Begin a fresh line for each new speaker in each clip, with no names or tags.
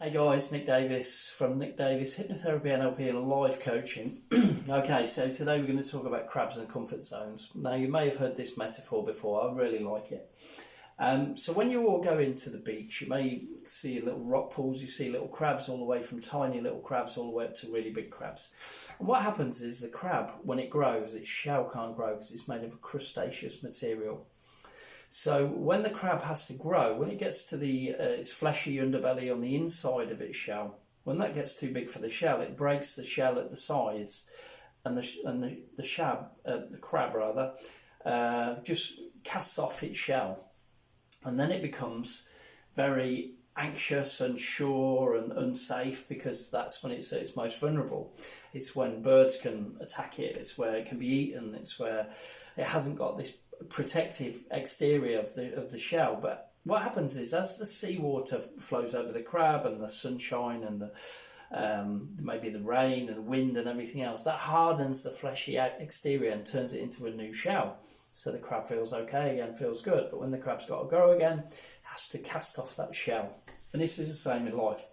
Hey guys, Nick Davies from Nick Davies Hypnotherapy, NLP and Life Coaching. Okay, so today we're going to talk about crabs and comfort zones. Now you may have heard this metaphor before, I really like it. So when you all go into the beach, you may see little rock pools, you see little crabs all the way from tiny little crabs all the way up to really big crabs. And what happens is the crab, when it grows, its shell can't grow because it's made of a crustaceous material. So when the crab has to grow, when it gets to its fleshy underbelly on the inside of its shell, when that gets too big for the shell, it breaks the shell at the sides, and the crab just casts off its shell, and then it becomes very anxious, unsure, and unsafe because that's when it's at its most vulnerable. It's when birds can attack it. It's where it can be eaten. It's where it hasn't got this protective exterior of the shell. But what happens is, as the seawater flows over the crab and the sunshine and maybe the rain and the wind and everything else, that hardens the fleshy exterior and turns it into a new shell. So the crab feels okay again, feels good. But when the crab's got to grow again, it has to cast off that shell. And this is the same in life.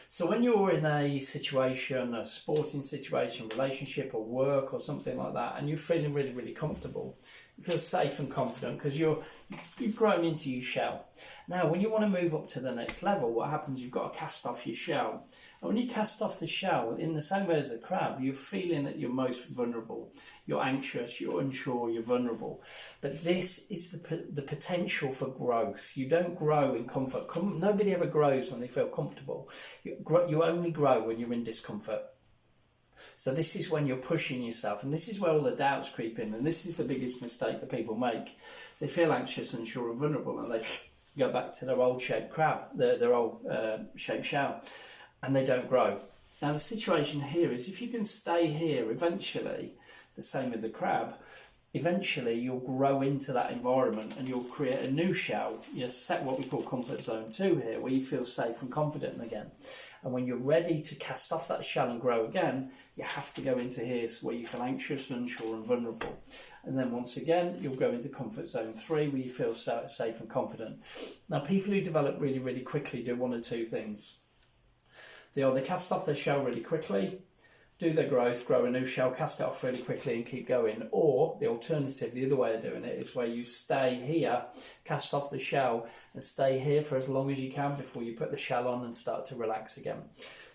So when you're in a situation, a sporting situation, relationship or work or something like that, and you're feeling really, really comfortable, you feel safe and confident because you've grown into your shell. Now, when you want to move up to the next level, what happens? You've got to cast off your shell. And when you cast off the shell, in the same way as a crab, you're feeling that you're most vulnerable. You're anxious, you're unsure, you're vulnerable. But this is the potential for growth. You don't grow in comfort. Nobody ever grows when they feel comfortable. You only grow when you're in discomfort. So this is when you're pushing yourself, and this is where all the doubts creep in, and this is the biggest mistake that people make. They feel anxious, unsure and vulnerable, and they go back to their old shaped crab, their old shaped shell, and they don't grow. Now the situation here is, if you can stay here, eventually, the same with the crab, eventually you'll grow into that environment and you'll create a new shell. You'll set what we call comfort zone 2 here, where you feel safe and confident again. And when you're ready to cast off that shell and grow again, you have to go into here where you feel anxious, unsure and vulnerable. And then once again, you'll go into comfort zone 3 where you feel safe and confident. Now, people who develop really, really quickly do one of two things. They either cast off their shell really quickly, do their growth, grow a new shell, cast it off really quickly and keep going. Or the alternative, the other way of doing it, is where you stay here, cast off the shell and stay here for as long as you can before you put the shell on and start to relax again.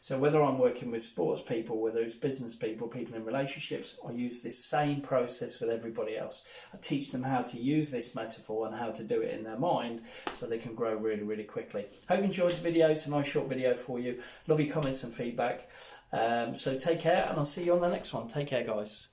So whether I'm working with sports people, whether it's business people, people in relationships, I use this same process with everybody else. I teach them how to use this metaphor and how to do it in their mind so they can grow really, really quickly. Hope you enjoyed the video. It's a nice short video for you. Love your comments and feedback. So take care, and I'll see you on the next one. Take care, guys.